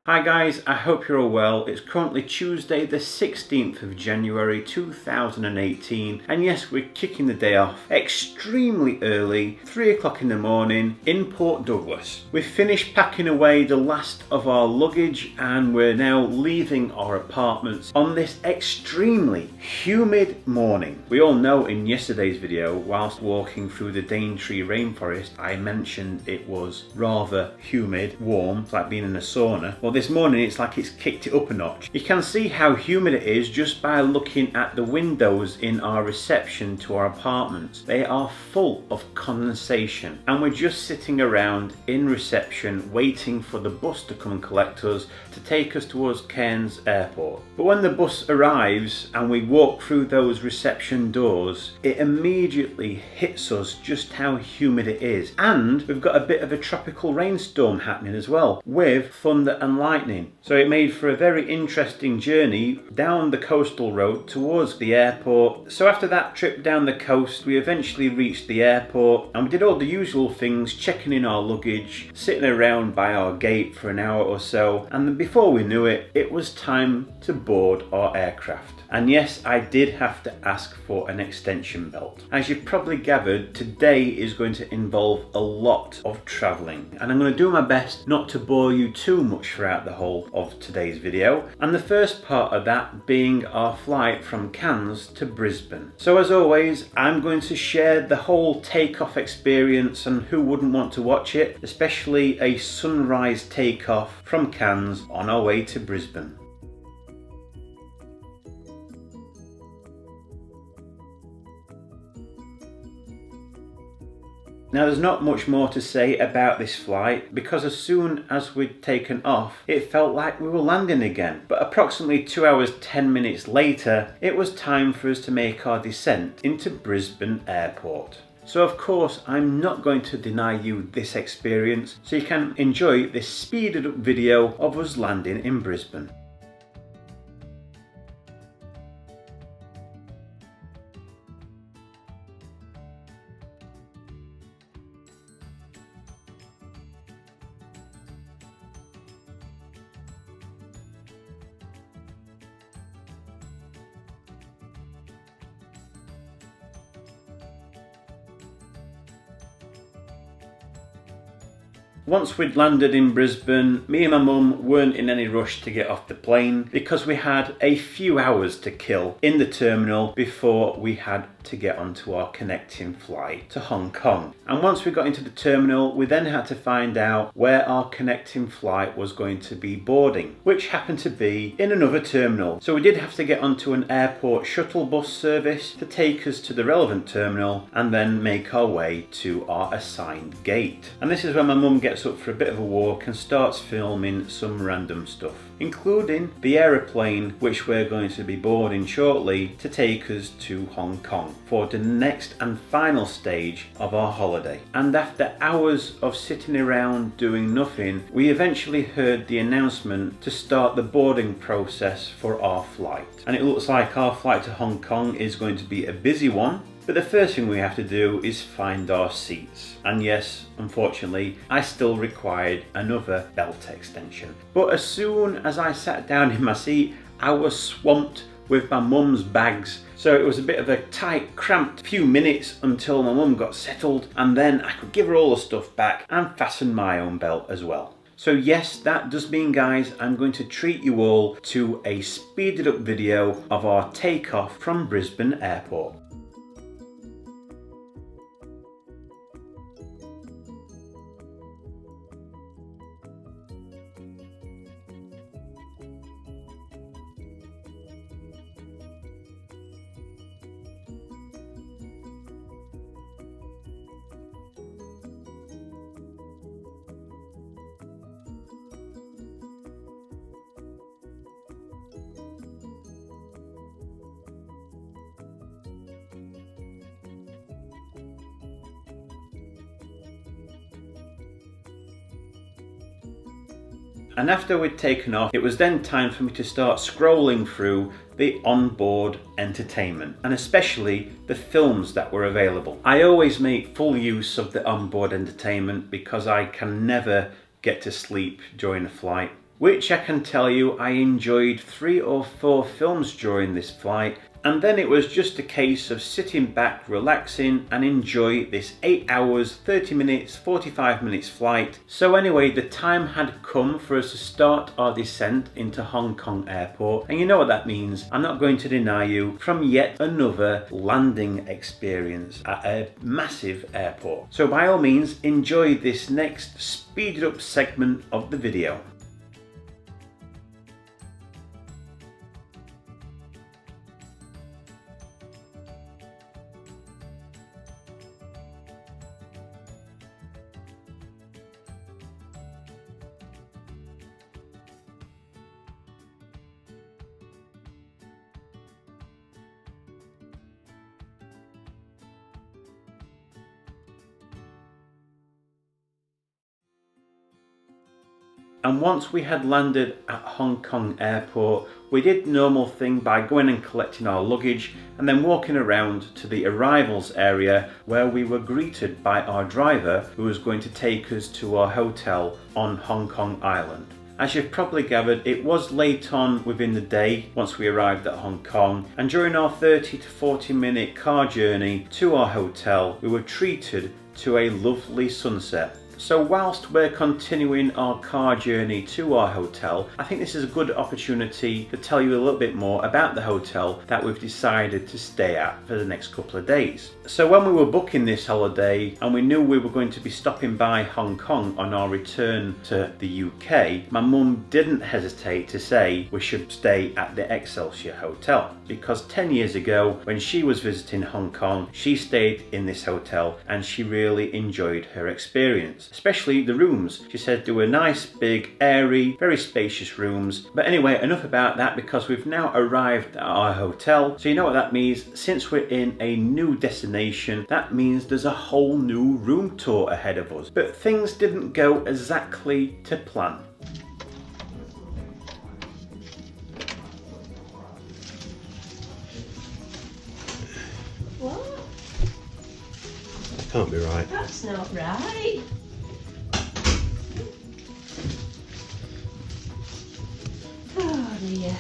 Hi guys, I hope you're all well. It's currently Tuesday the 16th of January 2018 and yes, we're kicking the day off extremely early, 3 o'clock in the morning in Port Douglas. We've finished packing away the last of our luggage and we're now leaving our apartments on this extremely humid morning. We all know in yesterday's video, whilst walking through the Daintree rainforest, I mentioned it was rather humid, warm, it's like being in a sauna. Well, this morning it's like it's kicked it up a notch. You can see how humid it is just by looking at the windows in our reception to our apartments. They are full of condensation and we're just sitting around in reception waiting for the bus to come and collect us to take us towards Cairns Airport. But when the bus arrives and we walk through those reception doors, it immediately hits us just how humid it is. And we've got a bit of a tropical rainstorm happening as well, with thunder and lightning. So it made for a very interesting journey down the coastal road towards the airport. So after that trip down the coast, we eventually reached the airport and we did all the usual things, checking in our luggage, sitting around by our gate for an hour or so, and then before we knew it, it was time to board our aircraft. And yes, I did have to ask for an extension belt. As you've probably gathered, today is going to involve a lot of travelling. And I'm going to do my best not to bore you too much throughout the whole of today's video. And the first part of that being our flight from Cairns to Brisbane. So as always, I'm going to share the whole takeoff experience, and who wouldn't want to watch it, especially a sunrise takeoff from Cairns on our way to Brisbane. Now there's not much more to say about this flight because as soon as we'd taken off, it felt like we were landing again. But approximately 2 hours 10 minutes later, it was time for us to make our descent into Brisbane Airport. So of course, I'm not going to deny you this experience, so you can enjoy this speeded up video of us landing in Brisbane. Once we'd landed in Brisbane, me and my mum weren't in any rush to get off the plane because we had a few hours to kill in the terminal before we had to get onto our connecting flight to Hong Kong. And once we got into the terminal, we then had to find out where our connecting flight was going to be boarding, which happened to be in another terminal. So we did have to get onto an airport shuttle bus service to take us to the relevant terminal and then make our way to our assigned gate. And this is when my mum gets up for a bit of a walk and starts filming some random stuff, including the aeroplane which we're going to be boarding shortly to take us to Hong Kong for the next and final stage of our holiday. And after hours of sitting around doing nothing, we eventually heard the announcement to start the boarding process for our flight. And it looks like our flight to Hong Kong is going to be a busy one. But the first thing we have to do is find our seats. And yes, unfortunately, I still required another belt extension. But as soon as I sat down in my seat, I was swamped with my mum's bags. So it was a bit of a tight, cramped few minutes until my mum got settled, and then I could give her all the stuff back and fasten my own belt as well. So yes, that does mean, guys, I'm going to treat you all to a speeded up video of our takeoff from Brisbane Airport. And after we'd taken off, it was then time for me to start scrolling through the onboard entertainment, and especially the films that were available. I always make full use of the onboard entertainment because I can never get to sleep during a flight. which I can tell you I enjoyed 3 or 4 films during this flight, and then it was just a case of sitting back, relaxing and enjoy this 8 hours, 30 minutes, 45 minutes flight. So anyway, the time had come for us to start our descent into Hong Kong Airport, and you know what that means. I'm not going to deny you from yet another landing experience at a massive airport. So by all means, enjoy this next speeded up segment of the video. And once we had landed at Hong Kong Airport, we did the normal thing by going and collecting our luggage and then walking around to the arrivals area, where we were greeted by our driver who was going to take us to our hotel on Hong Kong Island. As you've probably gathered, it was late on within the day once we arrived at Hong Kong, and during our 30 to 40 minute car journey to our hotel, we were treated to a lovely sunset. So whilst we're continuing our car journey to our hotel, I think this is a good opportunity to tell you a little bit more about the hotel that we've decided to stay at for the next couple of days. So when we were booking this holiday and we knew we were going to be stopping by Hong Kong on our return to the UK, my mum didn't hesitate to say we should stay at the Excelsior Hotel, because 10 years ago when she was visiting Hong Kong, she stayed in this hotel and she really enjoyed her experience. Especially the rooms. She said they were nice, big, airy, very spacious rooms. But anyway, enough about that, because we've now arrived at our hotel. So you know what that means. Since we're in a new destination, that means there's a whole new room tour ahead of us. But things didn't go exactly to plan. What? That can't be right. That's not right. Oh dear.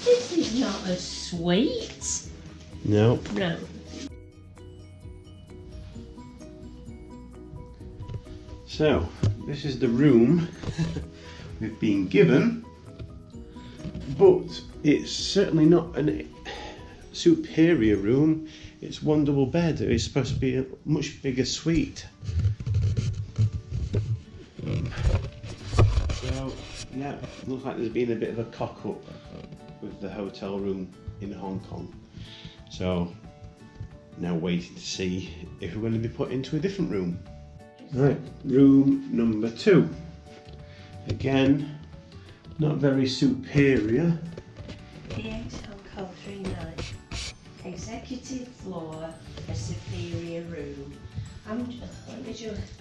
This is not a suite. No. No. So, this is the room we've been given, but it's certainly not a superior room. It's one double bed. It's supposed to be a much bigger suite. So, yeah, looks like there's been a bit of a cock up with the hotel room in Hong Kong. So, now waiting to see if we're going to be put into a different room. Right, room number 2. Again, not very superior. PH Hong Kong 39. Executive floor, a superior room. Let me just.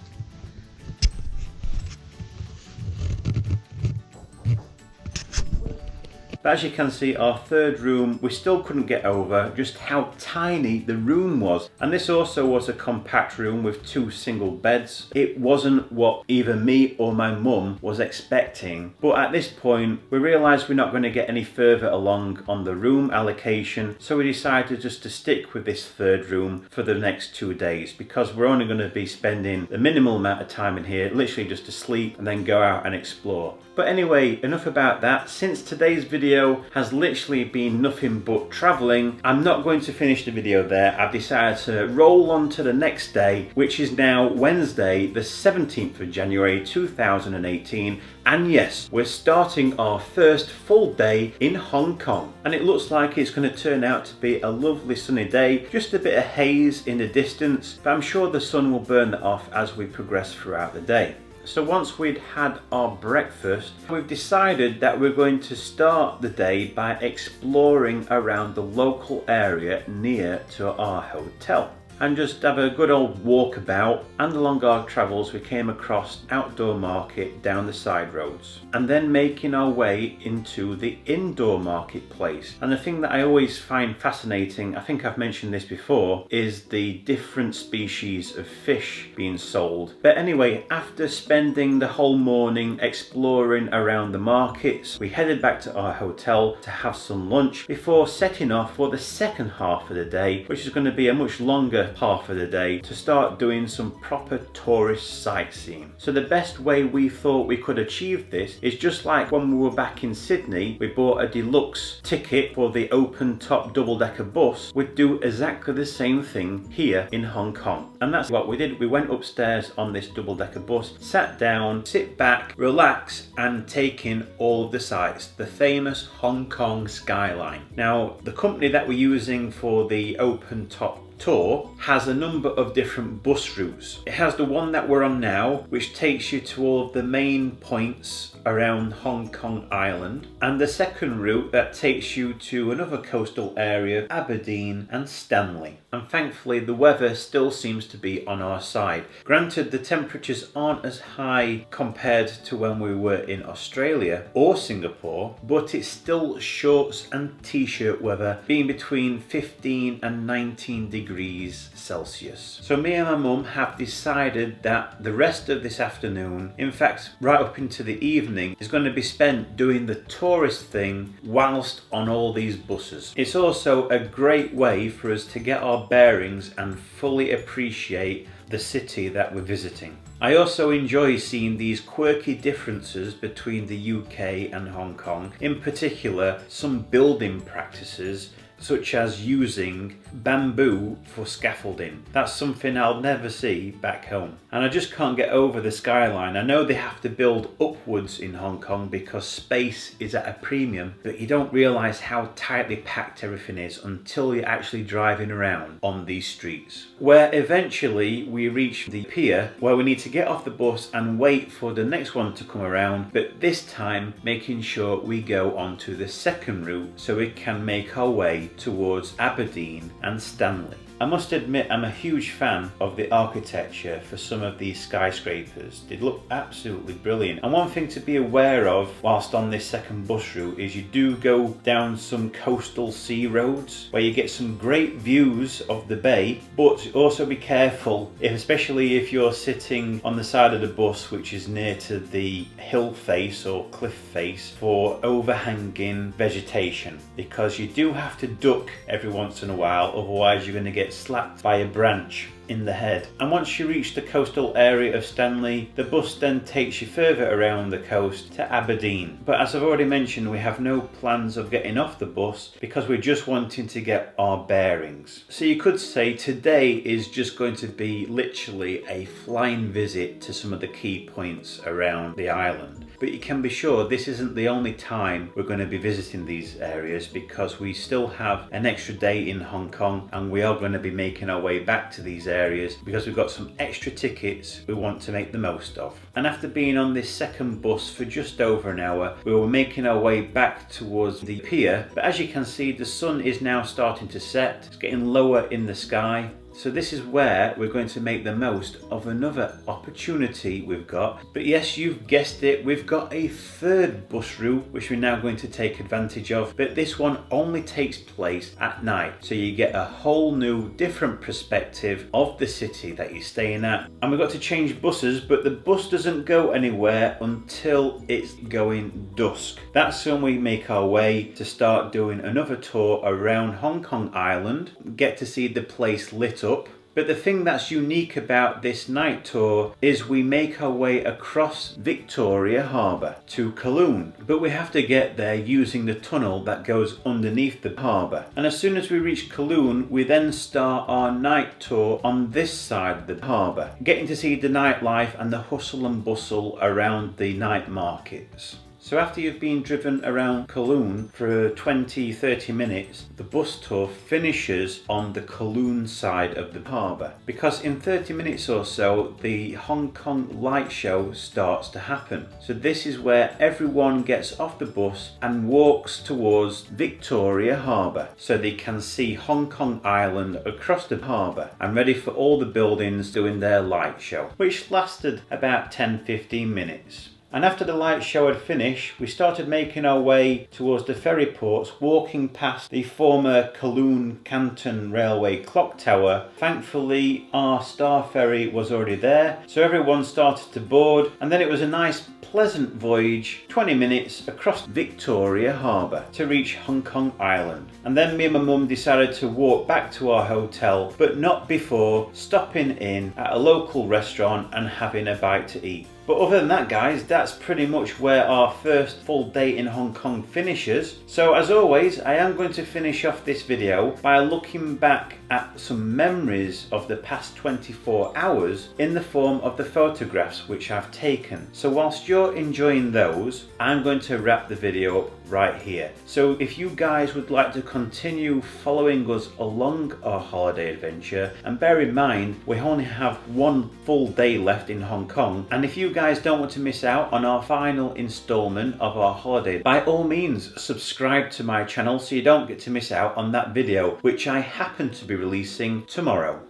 But as you can see, our third room, we still couldn't get over just how tiny the room was. And this also was a compact room with 2 single beds. It wasn't what either me or my mum was expecting. But at this point, we realised we're not going to get any further along on the room allocation. So we decided just to stick with this third room for the next 2 days, because we're only going to be spending the minimal amount of time in here, literally just to sleep and then go out and explore. But anyway, enough about that. Since today's video has literally been nothing but travelling, I'm not going to finish the video there. I've decided to roll on to the next day, which is now Wednesday, the 17th of January 2018. And yes, we're starting our first full day in Hong Kong. And it looks like it's going to turn out to be a lovely sunny day. Just a bit of haze in the distance, but I'm sure the sun will burn that off as we progress throughout the day. So once we'd had our breakfast, we've decided that we're going to start the day by exploring around the local area near to our hotel. and just have a good old walkabout. And along our travels we came across outdoor market down the side roads, and then making our way into the indoor marketplace. And the thing that I always find fascinating, I think I've mentioned this before, is the different species of fish being sold. But anyway, after spending the whole morning exploring around the markets, we headed back to our hotel to have some lunch before setting off for the second half of the day, which is going to be a much longer half of the day, to start doing some proper tourist sightseeing. So the best way we thought we could achieve this is just like when we were back in Sydney, we bought a deluxe ticket for the open top double-decker bus. We'd do exactly the same thing here in Hong Kong. And that's what we did. We went upstairs on this double-decker bus, sat down, sit back, relax, and take in all of the sights, the famous Hong Kong skyline. Now, the company that we're using for the open top tour has a number of different bus routes. It has the one that we're on now, which takes you to all of the main points around Hong Kong Island, and the second route that takes you to another coastal area, Aberdeen and Stanley. And thankfully the weather still seems to be on our side. Granted, the temperatures aren't as high compared to when we were in Australia or Singapore, but it's still shorts and t-shirt weather, being between 15 and 19 degrees Celsius. So me and my mum have decided that the rest of this afternoon, in fact right up into the evening, is going to be spent doing the tourist thing whilst on all these buses. It's also a great way for us to get our bearings and fully appreciate the city that we're visiting. I also enjoy seeing these quirky differences between the UK and Hong Kong, in particular some building practices such as using bamboo for scaffolding. That's something I'll never see back home. And I just can't get over the skyline. I know they have to build upwards in Hong Kong because space is at a premium, but you don't realise how tightly packed everything is until you're actually driving around on these streets. Where eventually we reach the pier where we need to get off the bus and wait for the next one to come around, but this time making sure we go onto the second route so we can make our way towards Aberdeen and Stanley. I must admit I'm a huge fan of the architecture for some of these skyscrapers. They look absolutely brilliant. And one thing to be aware of whilst on this second bus route is you do go down some coastal sea roads where you get some great views of the bay, but also be careful, especially if you're sitting on the side of the bus which is near to the hill face or cliff face, for overhanging vegetation, because you do have to duck every once in a while, otherwise you're going to get slapped by a branch in the head. And once you reach the coastal area of Stanley, the bus then takes you further around the coast to Aberdeen. But as I've already mentioned, we have no plans of getting off the bus because we're just wanting to get our bearings. So you could say today is just going to be literally a flying visit to some of the key points around the island. But you can be sure this isn't the only time we're going to be visiting these areas, because we still have an extra day in Hong Kong and we are going to be making our way back to these areas because we've got some extra tickets we want to make the most of. And after being on this second bus for just over an hour, we were making our way back towards the pier. But as you can see, the sun is now starting to set. It's getting lower in the sky. So this is where we're going to make the most of another opportunity we've got. But yes, you've guessed it, we've got a third bus route which we're now going to take advantage of. But this one only takes place at night. So you get a whole new different perspective of the city that you're staying at. And we've got to change buses, but the bus doesn't go anywhere until it's going dusk. That's when we make our way to start doing another tour around Hong Kong Island, get to see the place lit up. But the thing that's unique about this night tour is we make our way across Victoria Harbour to Kowloon, but we have to get there using the tunnel that goes underneath the harbour. And as soon as we reach Kowloon, we then start our night tour on this side of the harbour, getting to see the nightlife and the hustle and bustle around the night markets. So after you've been driven around Kowloon for 20-30 minutes, the bus tour finishes on the Kowloon side of the harbour. Because in 30 minutes or so, the Hong Kong light show starts to happen. So this is where everyone gets off the bus and walks towards Victoria Harbour so they can see Hong Kong Island across the harbour and ready for all the buildings doing their light show, which lasted about 10-15 minutes. And after the light show had finished, we started making our way towards the ferry ports, walking past the former Kowloon Canton Railway clock tower. Thankfully, our Star Ferry was already there, so everyone started to board, and then it was a nice pleasant voyage, 20 minutes across Victoria Harbour to reach Hong Kong Island. And then me and my mum decided to walk back to our hotel, but not before stopping in at a local restaurant and having a bite to eat. But other than that, guys, that's pretty much where our first full day in Hong Kong finishes. So as always, I am going to finish off this video by looking back at some memories of the past 24 hours in the form of the photographs which I've taken. So whilst you're enjoying those, I'm going to wrap the video up right here. So if you guys would like to continue following us along our holiday adventure, and bear in mind we only have one full day left in Hong Kong, and if you guys don't want to miss out on our final installment of our holiday, by all means subscribe to my channel so you don't get to miss out on that video, which I happen to be releasing tomorrow.